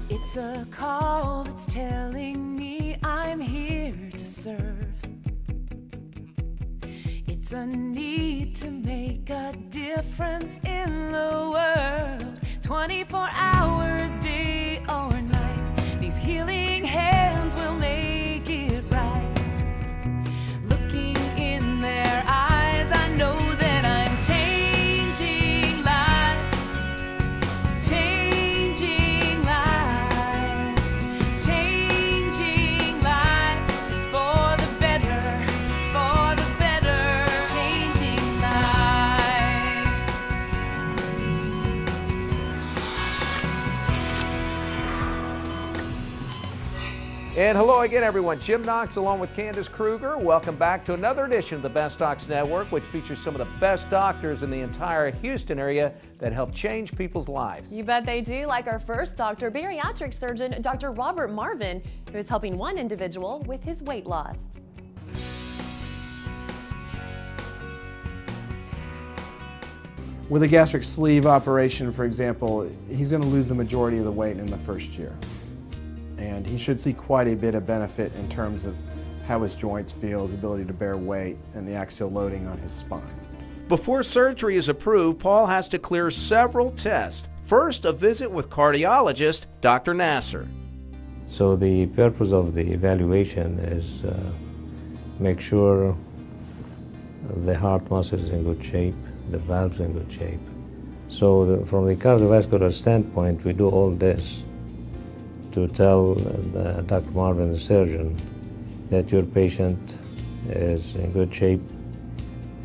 It's a call that's telling me I'm here to serve. It's a need to make a difference in the world. 24 hours, day or night, these healing hands will make it right. Looking in their eyes, I know that I'm changing lives. Changing lives. Changing lives for the better. For the better. Changing lives. And hello again, everyone. Jim Knox along with Candace Kruger. Welcome back to another edition of the Best Docs Network, which features some of the best doctors in the entire Houston area that help change people's lives. You bet they do, like our first doctor, bariatric surgeon Dr. Robert Marvin, who is helping one individual with his weight loss. With a gastric sleeve operation, for example, he's going to lose the majority of the weight in the first year. And he should see quite a bit of benefit in terms of how his joints feel, his ability to bear weight, and the axial loading on his spine. Before surgery is approved, Paul has to clear several tests. First, a visit with cardiologist Dr. Nasser. So the purpose of the evaluation is make sure the heart muscle is in good shape, the valves in good shape. So from the cardiovascular standpoint, we do all this to tell Dr. Marvin, the surgeon, that your patient is in good shape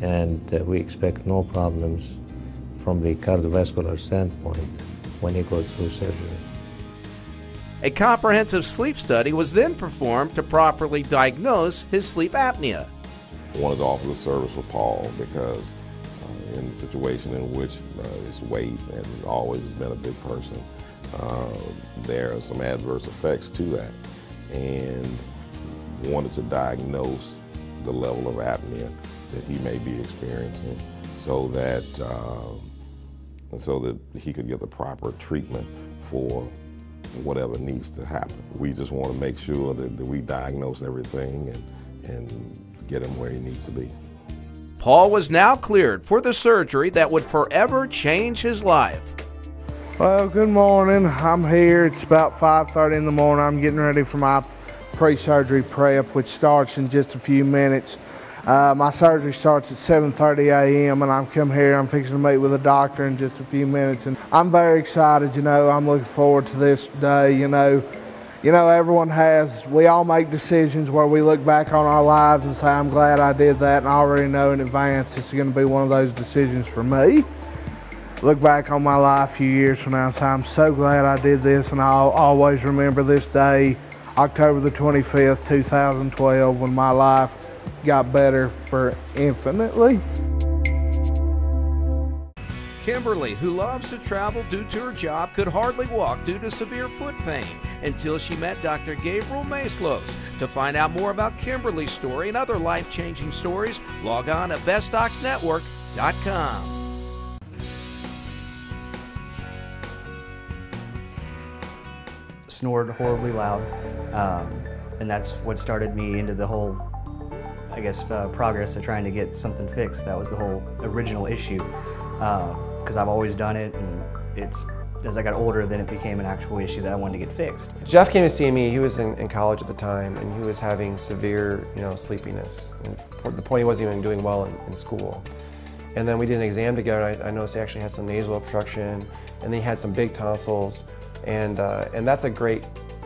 and we expect no problems from the cardiovascular standpoint when he goes through surgery. A comprehensive sleep study was then performed to properly diagnose his sleep apnea. I wanted to offer the service for Paul because in the situation in which his weight and always has been a big person, there are some adverse effects to that, and wanted to diagnose the level of apnea that he may be experiencing so that he could get the proper treatment for whatever needs to happen. We just want to make sure that we diagnose everything and get him where he needs to be. Paul was now cleared for the surgery that would forever change his life. Well, good morning. I'm here. It's about 5:30 in the morning. I'm getting ready for my pre-surgery prep, which starts in just a few minutes. My surgery starts at 7:30 a.m. and I've come here. I'm fixing to meet with a doctor in just a few minutes, and I'm very excited. You know, I'm looking forward to this day. You know, everyone has. We all make decisions where we look back on our lives and say, "I'm glad I did that," and I already know in advance it's going to be one of those decisions for me. Look back on my life a few years from now and say, I'm so glad I did this, and I'll always remember this day, October the 25th, 2012, when my life got better for infinitely. Kimberly, who loves to travel due to her job, could hardly walk due to severe foot pain until she met Dr. Gabriel Maislos. To find out more about Kimberly's story and other life-changing stories, log on at bestdocsnetwork.com. Snored horribly loud, and that's what started me into the whole, I guess, progress of trying to get something fixed. That was the whole original issue, because I've always done it, and it's, as I got older, then it became an actual issue that I wanted to get fixed. Jeff came to see me. He was in college at the time, and he was having severe, sleepiness. And the point he wasn't even doing well in school. And then we did an exam together, and I noticed he actually had some nasal obstruction, and then he had some big tonsils. And that's a great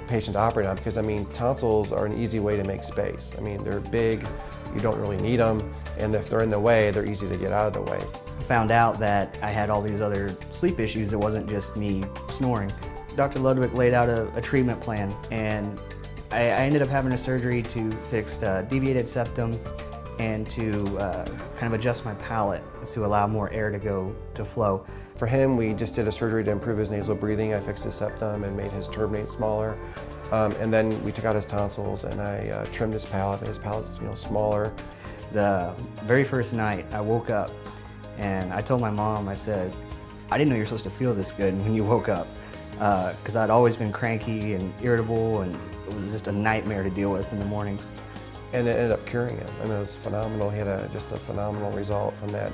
patient to operate on because, tonsils are an easy way to make space. They're big, you don't really need them, and if they're in the way, they're easy to get out of the way. I found out that I had all these other sleep issues. It wasn't just me snoring. Dr. Ludwick laid out a treatment plan, and I ended up having a surgery to fix deviated septum and to kind of adjust my palate to allow more air to flow. For him, we just did a surgery to improve his nasal breathing. I fixed his septum and made his turbinate smaller. And then we took out his tonsils and I trimmed his palate, made his palate smaller. The very first night I woke up and I told my mom, I said, I didn't know you were supposed to feel this good when you woke up. because I'd always been cranky and irritable, and it was just a nightmare to deal with in the mornings. And it ended up curing him. I mean, it was phenomenal. He had just a phenomenal result from that.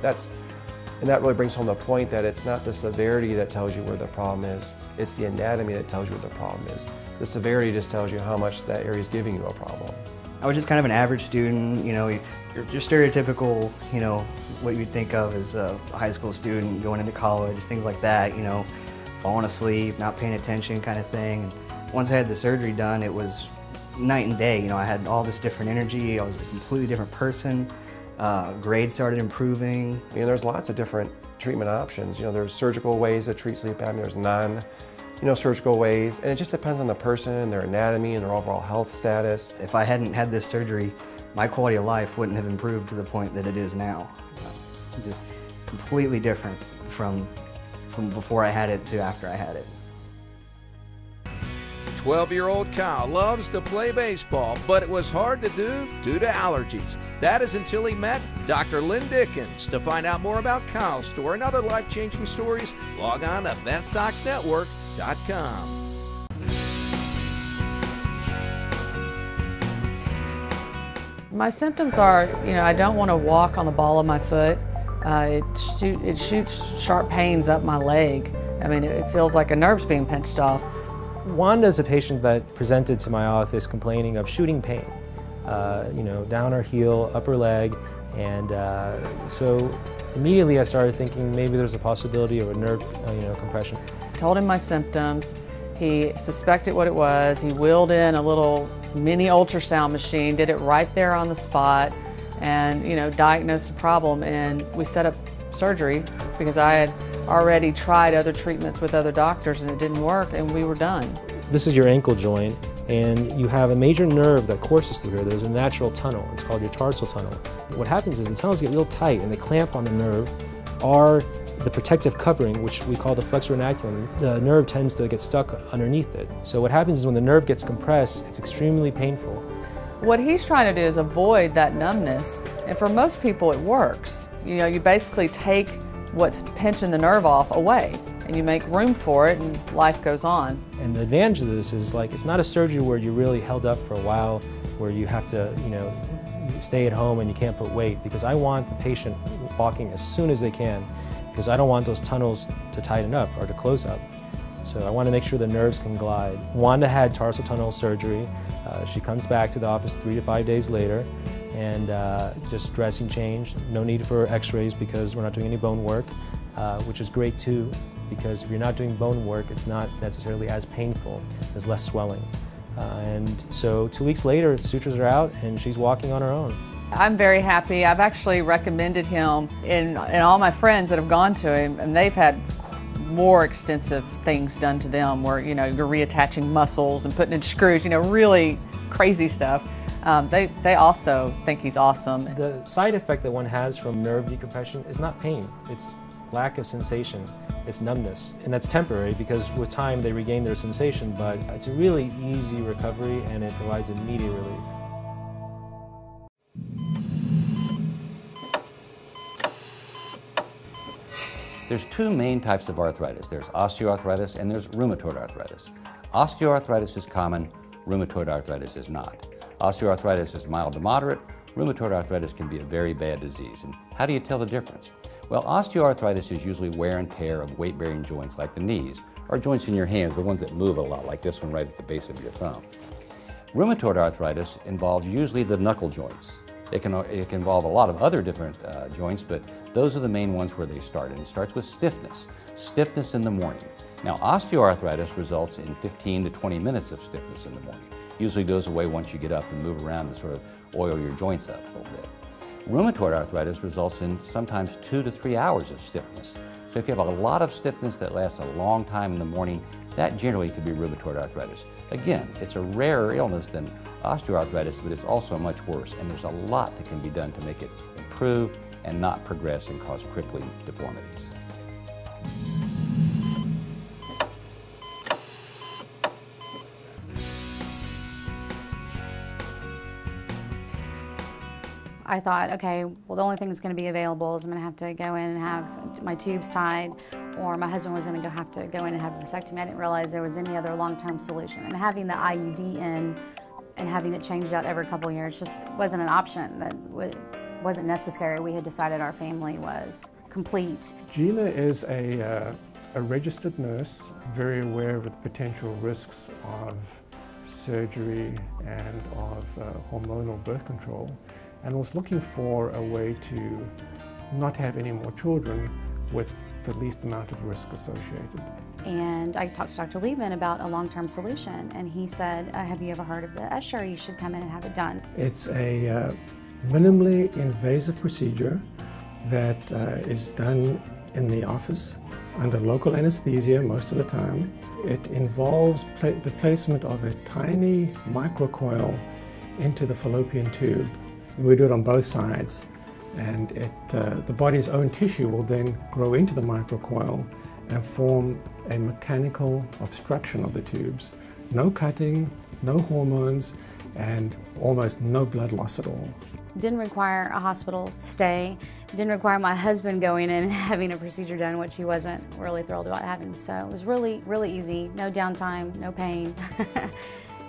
And that really brings home the point that it's not the severity that tells you where the problem is, it's the anatomy that tells you what the problem is. The severity just tells you how much that area is giving you a problem. I was just kind of an average student, you know, your stereotypical, you know, what you'd think of as a high school student going into college, things like that, you know, falling asleep, not paying attention kind of thing. And once I had the surgery done, it was night and day. You know, I had all this different energy, I was a completely different person. Grades started improving. You know, there's lots of different treatment options. You know, there's surgical ways to treat sleep apnea, there's non-surgical ways, and it just depends on the person, their anatomy, and their overall health status. If I hadn't had this surgery, my quality of life wouldn't have improved to the point that it is now. Just completely different from before I had it to after I had it. 12-year-old Kyle loves to play baseball, but it was hard to do due to allergies. That is until he met Dr. Lynn Dickens. To find out more about Kyle's story and other life-changing stories, log on to VetStocksNetwork.com. My symptoms are, you know, I don't want to walk on the ball of my foot. It shoots sharp pains up my leg. I mean, it feels like a nerve's being pinched off. Wanda is a patient that presented to my office complaining of shooting pain, you know, down her heel, upper leg, and so immediately I started thinking maybe there's a possibility of a nerve, you know, compression. I told him my symptoms. He suspected what it was. He wheeled in a little mini ultrasound machine, did it right there on the spot, and, you know, diagnosed the problem. And we set up surgery because I had already tried other treatments with other doctors and it didn't work, and we were done. This is your ankle joint, and you have a major nerve that courses through here. There's a natural tunnel. It's called your tarsal tunnel. What happens is the tunnels get real tight, and the clamp on the nerve are the protective covering, which we call the flexor retinaculum. The nerve tends to get stuck underneath it. So what happens is when the nerve gets compressed, it's extremely painful. What he's trying to do is avoid that numbness, and for most people it works. You know, you basically take what's pinching the nerve off away, and you make room for it, and life goes on. And the advantage of this is, like, it's not a surgery where you're really held up for a while, where you have to, you know, stay at home and you can't put weight, because I want the patient walking as soon as they can, because I don't want those tunnels to tighten up or to close up. So I want to make sure the nerves can glide. Wanda had tarsal tunnel surgery. She comes back to the office 3 to 5 days later, and just dressing change. No need for x-rays because we're not doing any bone work, which is great too, because if you're not doing bone work, it's not necessarily as painful. There's less swelling. And so 2 weeks later, sutures are out and she's walking on her own. I'm very happy. I've actually recommended him in all my friends that have gone to him, and they've had more extensive things done to them where, you know, you're reattaching muscles and putting in screws, you know, really crazy stuff. They also think he's awesome. The side effect that one has from nerve decompression is not pain, it's lack of sensation, it's numbness. And that's temporary because with time they regain their sensation, but it's a really easy recovery and it provides immediate relief. There's two main types of arthritis. There's osteoarthritis and there's rheumatoid arthritis. Osteoarthritis is common, rheumatoid arthritis is not. Osteoarthritis is mild to moderate. Rheumatoid arthritis can be a very bad disease. And how do you tell the difference? Well, osteoarthritis is usually wear and tear of weight-bearing joints like the knees, or joints in your hands, the ones that move a lot, like this one right at the base of your thumb. Rheumatoid arthritis involves usually the knuckle joints. It can involve a lot of other different joints, but those are the main ones where they start. And it starts with stiffness in the morning. Now, osteoarthritis results in 15 to 20 minutes of stiffness in the morning. Usually goes away once you get up and move around and sort of oil your joints up a little bit. Rheumatoid arthritis results in sometimes 2 to 3 hours of stiffness. So if you have a lot of stiffness that lasts a long time in the morning, that generally could be rheumatoid arthritis. Again, it's a rarer illness than osteoarthritis, but it's also much worse, and there's a lot that can be done to make it improve and not progress and cause crippling deformities. I thought, okay, well, the only thing that's going to be available is I'm going to have to go in and have my tubes tied or my husband was going to have to go in and have a vasectomy. I didn't realize there was any other long-term solution. And having the IUD in and having it changed out every couple of years just wasn't an option. That wasn't necessary. We had decided our family was complete. Gina is a registered nurse, very aware of the potential risks of surgery and of hormonal birth control, and was looking for a way to not have any more children with the least amount of risk associated. And I talked to Dr. Leibman about a long-term solution, and he said, have you ever heard of the Essure? You should come in and have it done. It's a minimally invasive procedure that is done in the office under local anesthesia most of the time. It involves the placement of a tiny microcoil into the fallopian tube. We do it on both sides, and the body's own tissue will then grow into the microcoil and form a mechanical obstruction of the tubes. No cutting, no hormones, and almost no blood loss at all. Didn't require a hospital stay. Didn't require my husband going in and having a procedure done, which he wasn't really thrilled about having. So it was really, really easy. No downtime, no pain,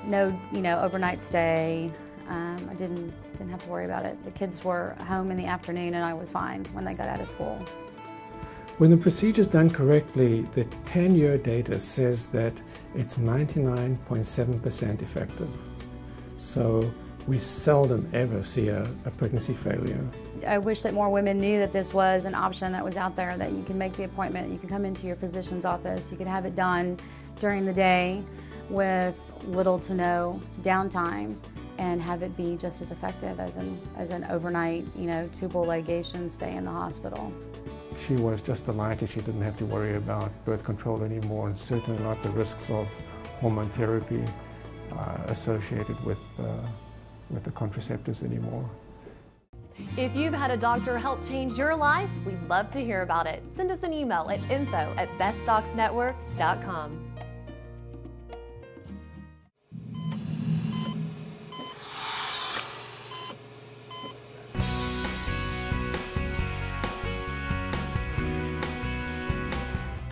no, overnight stay. I didn't have to worry about it. The kids were home in the afternoon, and I was fine when they got out of school. When the procedure is done correctly, the 10-year data says that it's 99.7% effective. So we seldom ever see a pregnancy failure. I wish that more women knew that this was an option that was out there, that you can make the appointment, you can come into your physician's office, you can have it done during the day with little to no downtime, and have it be just as effective as an overnight, tubal ligation stay in the hospital. She was just delighted she didn't have to worry about birth control anymore, and certainly not the risks of hormone therapy associated with the contraceptives anymore. If you've had a doctor help change your life, we'd love to hear about it. Send us an email at info@bestdocsnetwork.com.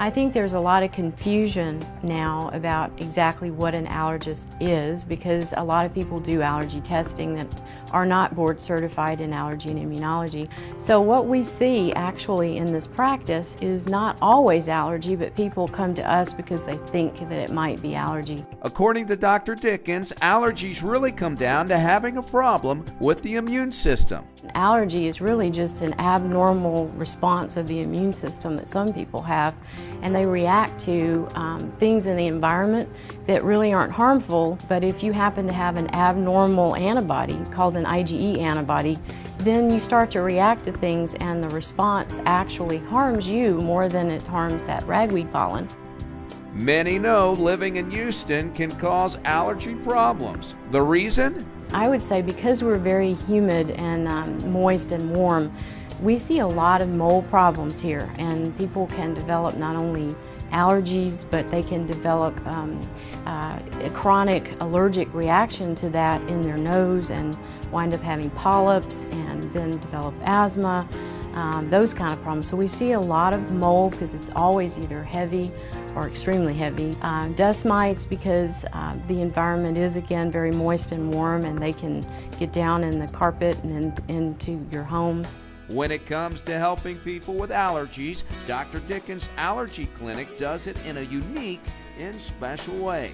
I think there's a lot of confusion now about exactly what an allergist is, because a lot of people do allergy testing that are not board certified in allergy and immunology. So what we see actually in this practice is not always allergy, but people come to us because they think that it might be allergy. According to Dr. Dickens, allergies really come down to having a problem with the immune system. Allergy is really just an abnormal response of the immune system that some people have, and they react to things in the environment that really aren't harmful, but if you happen to have an abnormal antibody called an IgE antibody, then you start to react to things and the response actually harms you more than it harms that ragweed pollen. Many know living in Houston can cause allergy problems. The reason? I would say because we're very humid and moist and warm, we see a lot of mold problems here, and people can develop not only allergies, but they can develop a chronic allergic reaction to that in their nose and wind up having polyps and then develop asthma, those kind of problems. So we see a lot of mold because it's always either heavy or extremely heavy. Dust mites because the environment is again very moist and warm, and they can get down in the carpet and into your homes. When it comes to helping people with allergies, Dr. Dickens' Allergy Clinic does it in a unique and special way.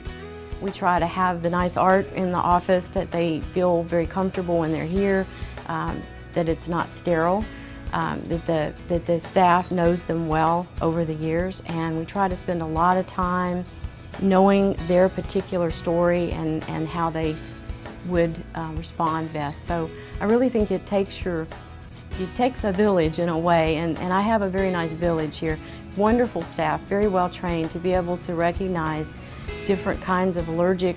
We try to have the nice art in the office, that they feel very comfortable when they're here, that it's not sterile, that the staff knows them well over the years, and we try to spend a lot of time knowing their particular story and how they would respond best. So I really think it takes a village in a way, and I have a very nice village here. Wonderful staff, very well trained to be able to recognize different kinds of allergic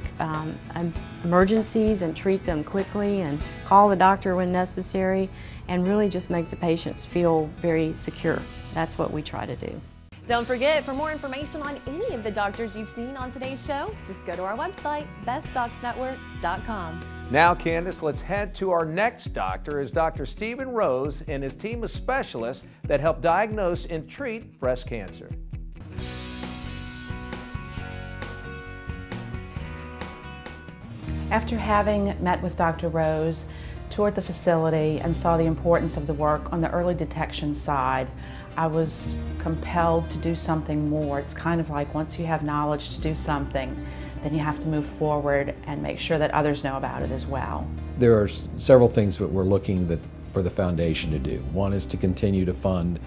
emergencies and treat them quickly and call the doctor when necessary, and really just make the patients feel very secure. That's what we try to do. Don't forget, for more information on any of the doctors you've seen on today's show, just go to our website, bestdocsnetwork.com. Now, Candace, let's head to our next doctor, is Dr. Stephen Rose and his team of specialists that help diagnose and treat breast cancer. After having met with Dr. Rose, toured the facility and saw the importance of the work on the early detection side, I was compelled to do something more. It's kind of like once you have knowledge to do something, then you have to move forward and make sure that others know about it as well. There are several things that we're looking for the foundation to do. One is to continue to fund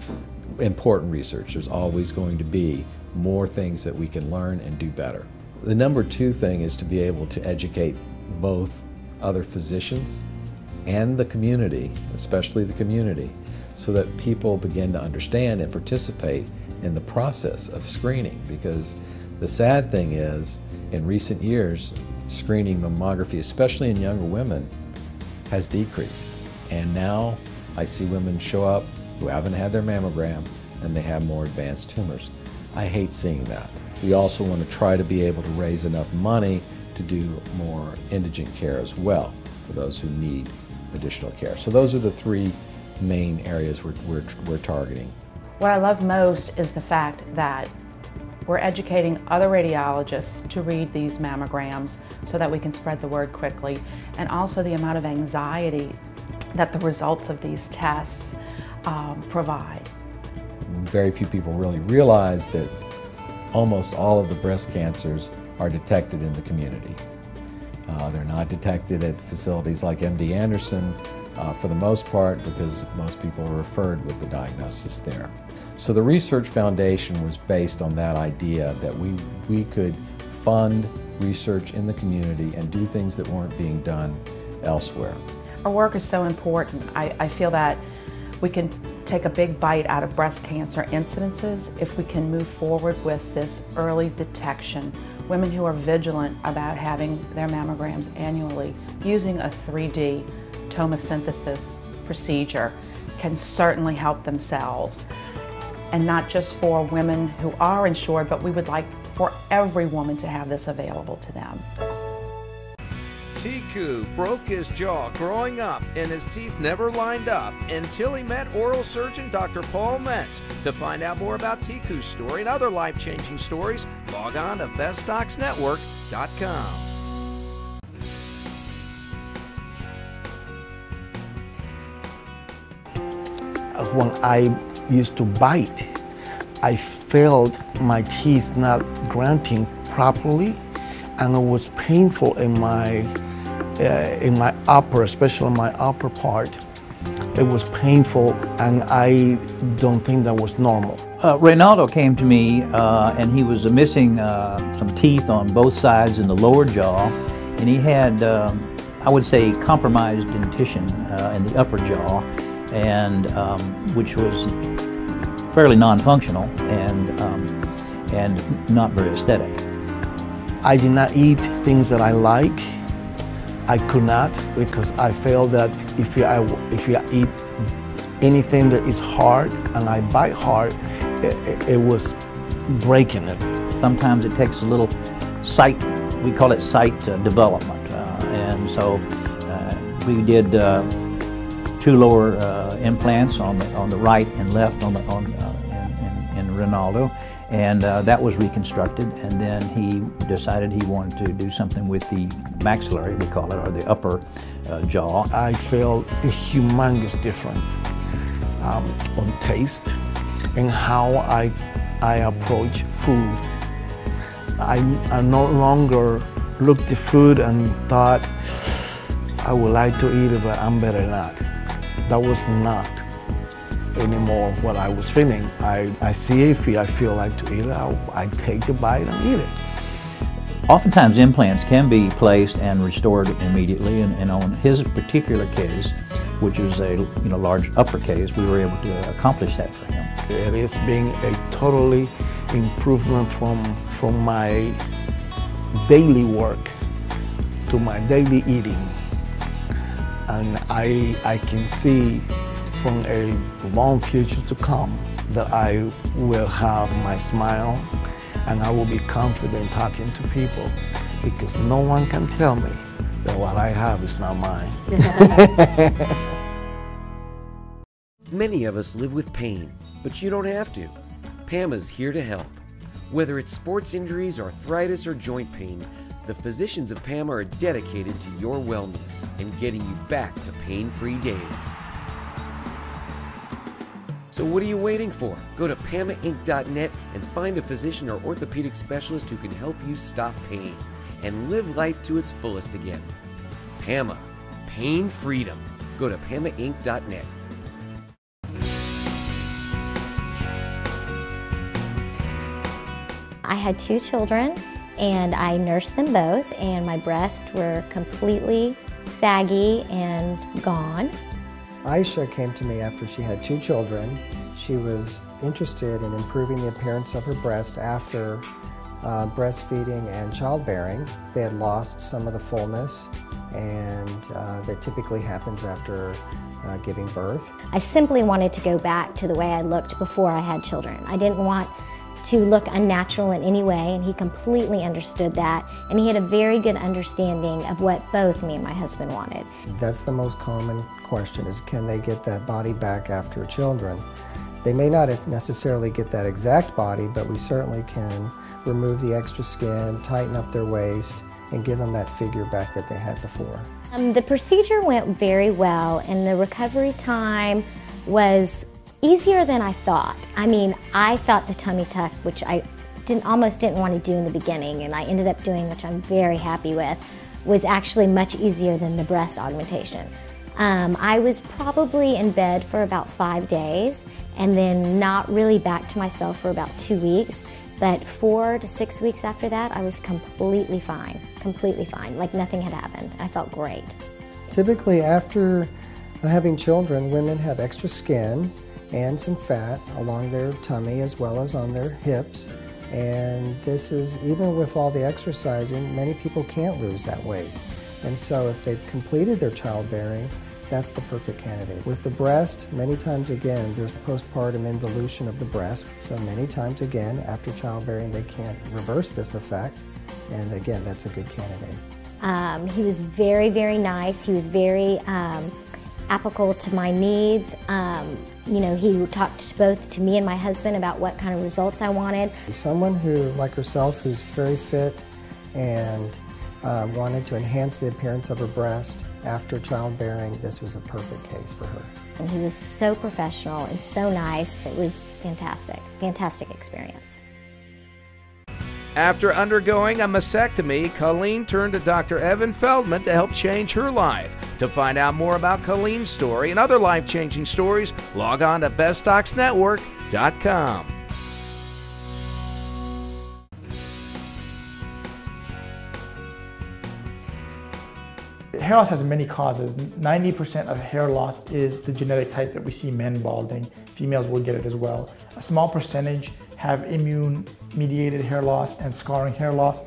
important research. There's always going to be more things that we can learn and do better. The number two thing is to be able to educate both other physicians and the community, especially the community, so that people begin to understand and participate in the process of screening. Because the sad thing is, in recent years, screening mammography, especially in younger women, has decreased. And now I see women show up who haven't had their mammogram and they have more advanced tumors. I hate seeing that. We also want to try to be able to raise enough money to do more indigent care as well for those who need additional care. So those are the three main areas we're targeting. What I love most is the fact that we're educating other radiologists to read these mammograms so that we can spread the word quickly, and also the amount of anxiety that the results of these tests provide. Very few people really realize that almost all of the breast cancers are detected in the community. They're not detected at facilities like MD Anderson for the most part, because most people are referred with the diagnosis there. So the research foundation was based on that idea that we could fund research in the community and do things that weren't being done elsewhere. Our work is so important. I feel that we can take a big bite out of breast cancer incidences if we can move forward with this early detection. Women who are vigilant about having their mammograms annually using a 3D tomosynthesis procedure can certainly help themselves. And not just for women who are insured, but we would like for every woman to have this available to them. Tiku broke his jaw growing up and his teeth never lined up until he met oral surgeon Dr. Paul Metz. To find out more about Tiku's story and other life-changing stories, log on to bestdocsnetwork.com. When I used to bite, I felt my teeth not grinding properly, and it was painful in my upper, especially my upper part. It was painful, and I don't think that was normal. Reynaldo came to me, and he was missing some teeth on both sides in the lower jaw, and he had, I would say, compromised dentition in the upper jaw, and which was fairly non-functional and not very aesthetic. I did not eat things that I like. I could not, because I felt that if you eat anything that is hard and I bite hard, it was breaking it. Sometimes it takes a little sight, we call it sight development, and so we did 2 lower implants on the right and left in Reynaldo, and that was reconstructed, and then he decided he wanted to do something with the maxillary, we call it, or the upper jaw. I felt a humongous difference on taste and how I approach food. I no longer looked at food and thought, I would like to eat it, but I'm better not. That was not anymore what I was feeling. I see if I feel like to eat it, I take the bite and eat it. Oftentimes implants can be placed and restored immediately, and on his particular case, which is a large upper case, we were able to accomplish that for him. It has been a totally improvement from my daily work to my daily eating. And I can see from a long future to come that I will have my smile and I will be confident talking to people, because no one can tell me that what I have is not mine. Many of us live with pain, but you don't have to. PAMA's here to help. Whether it's sports injuries, arthritis, or joint pain, The physicians of PAMA are dedicated to your wellness and getting you back to pain-free days. So what are you waiting for? Go to PAMAinc.net and find a physician or orthopedic specialist who can help you stop pain and live life to its fullest again. PAMA, pain freedom. Go to PAMAinc.net. I had 2 children and I nursed them both, and my breasts were completely saggy and gone. Aisha came to me after she had 2 children. She was interested in improving the appearance of her breast after breastfeeding and childbearing. They had lost some of the fullness, and that typically happens after giving birth. I simply wanted to go back to the way I looked before I had children. I didn't want to look unnatural in any way, and he completely understood that, and he had a very good understanding of what both me and my husband wanted. That's the most common question, is can they get that body back after children? They may not necessarily get that exact body, but we certainly can remove the extra skin, tighten up their waist, and give them that figure back that they had before. The procedure went very well, and the recovery time was easier than I thought. I mean, I thought the tummy tuck, which I almost didn't want to do in the beginning, and I ended up doing, which I'm very happy with, was actually much easier than the breast augmentation. I was probably in bed for about 5 days, and then not really back to myself for about 2 weeks. But 4 to 6 weeks after that, I was completely fine, like nothing had happened. I felt great. Typically after having children, women have extra skin and some fat along their tummy as well as on their hips. And this is, even with all the exercising, many people can't lose that weight. And so if they've completed their childbearing, that's the perfect candidate. With the breast, many times again, there's postpartum involution of the breast. So many times again, after childbearing, they can't reverse this effect. And again, that's a good candidate. He was very, very nice. He was very applicable to my needs. You know, he talked both to me and my husband about what kind of results I wanted. Someone who, like herself, who's very fit and wanted to enhance the appearance of her breast after childbearing, this was a perfect case for her. And he was so professional and so nice. It was fantastic, fantastic experience. After undergoing a mastectomy, Colleen turned to Dr. Evan Feldman to help change her life. To find out more about Colleen's story and other life-changing stories, log on to bestdocsnetwork.com. Hair loss has many causes. 90% of hair loss is the genetic type that we see men balding. Females will get it as well. A small percentage have immune-mediated hair loss and scarring hair loss.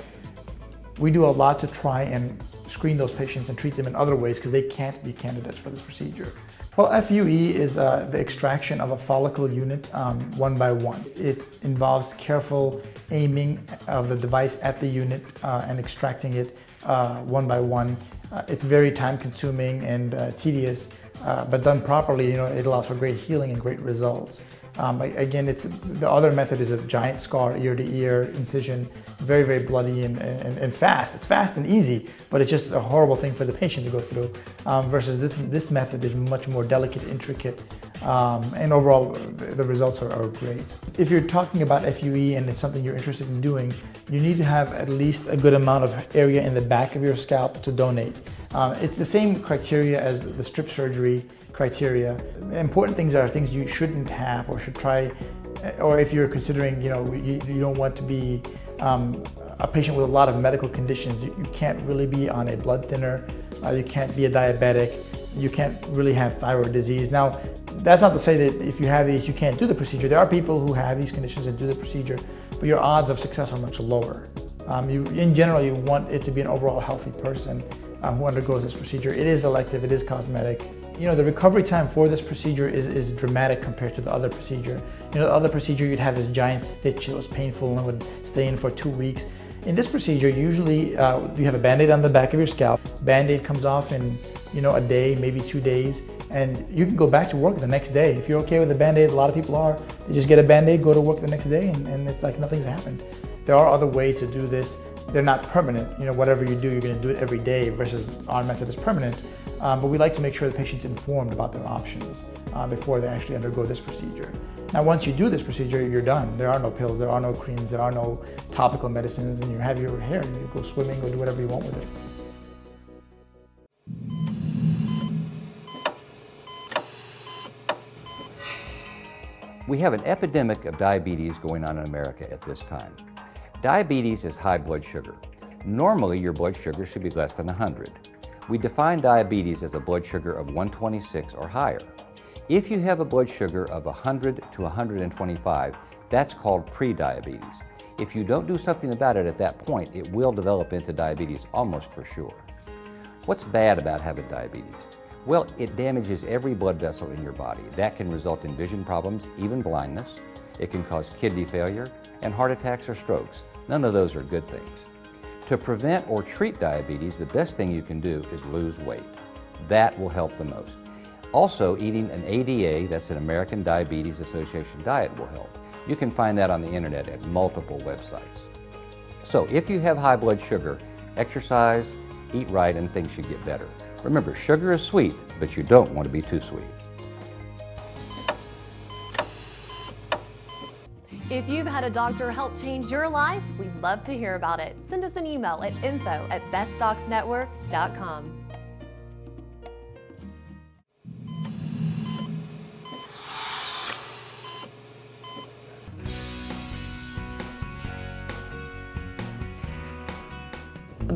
We do a lot to try and screen those patients and treat them in other ways because they can't be candidates for this procedure. Well, FUE is the extraction of a follicle unit one by one. It involves careful aiming of the device at the unit and extracting it one by one. It's very time-consuming and tedious, but done properly, you know, it allows for great healing and great results. Again, the other method is a giant scar, ear-to-ear incision, very, very bloody and fast. It's fast and easy, but it's just a horrible thing for the patient to go through. Versus this method is much more delicate, intricate, and overall the results are great. If you're talking about FUE and it's something you're interested in doing, you need to have at least a good amount of area in the back of your scalp to donate. It's the same criteria as the strip surgery criteria. Important things are things you shouldn't have or should try, or if you're considering, you know, you don't want to be a patient with a lot of medical conditions. You can't really be on a blood thinner, you can't be a diabetic, you can't really have thyroid disease. Now, that's not to say that if you have these, you can't do the procedure. There are people who have these conditions and do the procedure, but your odds of success are much lower. In general, you want it to be an overall healthy person who undergoes this procedure. It is elective, it is cosmetic. You know, the recovery time for this procedure is dramatic compared to the other procedure. You know, the other procedure, you'd have this giant stitch, it was painful and would stay in for 2 weeks. In this procedure, usually you have a Band-Aid on the back of your scalp. Band-Aid comes off in, you know, a day, maybe 2 days, and you can go back to work the next day. If you're okay with the Band-Aid, a lot of people are, they just get a Band-Aid, go to work the next day, and it's like nothing's happened. There are other ways to do this they're not permanent. You know, whatever you do, you're going to do it every day versus our method is permanent. But we like to make sure the patient's informed about their options before they actually undergo this procedure. Now, once you do this procedure, you're done. There are no pills, there are no creams, there are no topical medicines, and you have your hair. You go swimming, go do whatever you want with it. We have an epidemic of diabetes going on in America at this time. Diabetes is high blood sugar. Normally, your blood sugar should be less than 100. We define diabetes as a blood sugar of 126 or higher. If you have a blood sugar of 100 to 125, that's called pre-diabetes. If you don't do something about it at that point, it will develop into diabetes almost for sure. What's bad about having diabetes? Well, it damages every blood vessel in your body. That can result in vision problems, even blindness. It can cause kidney failure and heart attacks or strokes. None of those are good things. To prevent or treat diabetes, the best thing you can do is lose weight. That will help the most. Also, eating an ADA, that's an American Diabetes Association diet, will help. You can find that on the internet at multiple websites. So if you have high blood sugar, exercise, eat right, and things should get better. Remember, sugar is sweet, but you don't want to be too sweet. If you've had a doctor help change your life, we'd love to hear about it. Send us an email at info@bestdocsnetwork.com.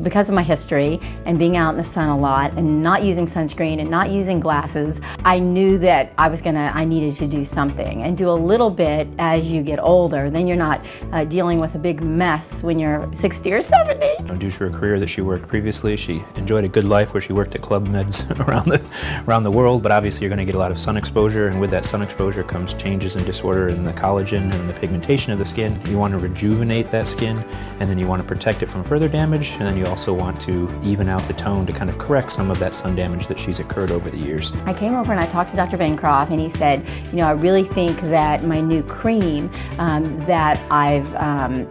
Because of my history and being out in the sun a lot and not using sunscreen and not using glasses, I knew that I needed to do something and do a little bit as you get older. Then you're not dealing with a big mess when you're 60 or 70. Due to her career that she worked previously, she enjoyed a good life where she worked at Club Meds around the world, but obviously you're going to get a lot of sun exposure, and with that sun exposure comes changes and disorder in the collagen and the pigmentation of the skin. You want to rejuvenate that skin, and then you want to protect it from further damage, and then you also want to even out the tone to kind of correct some of that sun damage that she's occurred over the years. I came over and I talked to Dr. Bancroft, and he said, you know, I really think that my new cream that I've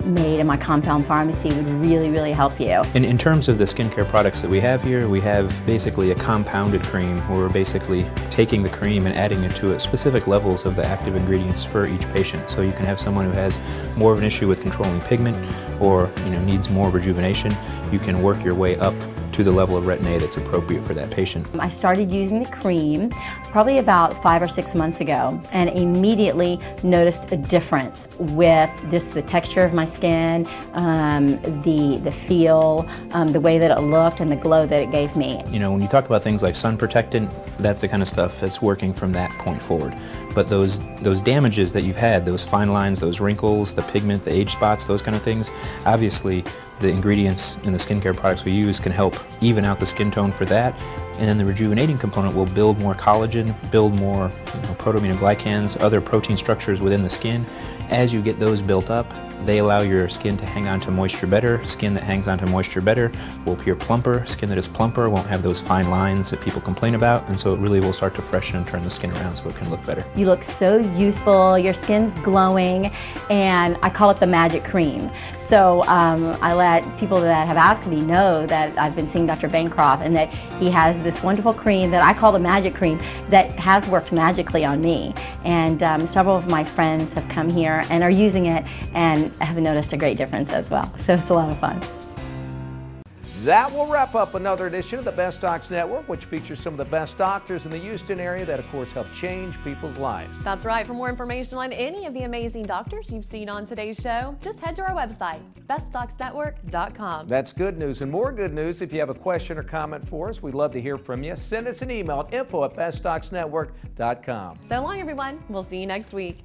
made in my compound pharmacy would really help you. In terms of the skincare products that we have here, we have basically a compounded cream where we're basically taking the cream and adding it to specific levels of the active ingredients for each patient. So you can have someone who has more of an issue with controlling pigment or needs more rejuvenation. You can work your way up to the level of retin-A that's appropriate for that patient. I started using the cream probably about 5 or 6 months ago and immediately noticed a difference with just the texture of my skin, the feel, the way that it looked, and the glow that it gave me. You know, when you talk about things like sun protectant, that's the kind of stuff that's working from that point forward. But those damages that you've had, those fine lines, those wrinkles, the pigment, the age spots, those kind of things, obviously the ingredients in the skincare products we use can help even out the skin tone for that. And then the rejuvenating component will build more collagen, build more proteaminoglycans, other protein structures within the skin. As you get those built up, they allow your skin to hang on to moisture better. Skin that hangs on to moisture better will appear plumper. Skin that is plumper won't have those fine lines that people complain about, and so it really will start to freshen and turn the skin around so it can look better. You look so youthful, your skin's glowing, and I call it the magic cream. So I let people that have asked me know that I've been seeing Dr. Bancroft and that he has this wonderful cream that I call the magic cream that has worked magically on me. And several of my friends have come here and are using it and have noticed a great difference as well. So it's a lot of fun. That will wrap up another edition of the Best Docs Network, which features some of the best doctors in the Houston area that, of course, help change people's lives. That's right. For more information on any of the amazing doctors you've seen on today's show, just head to our website, bestdocsnetwork.com. That's good news. And more good news, if you have a question or comment for us, we'd love to hear from you. Send us an email at info@bestdocsnetwork.com. So long, everyone. We'll see you next week.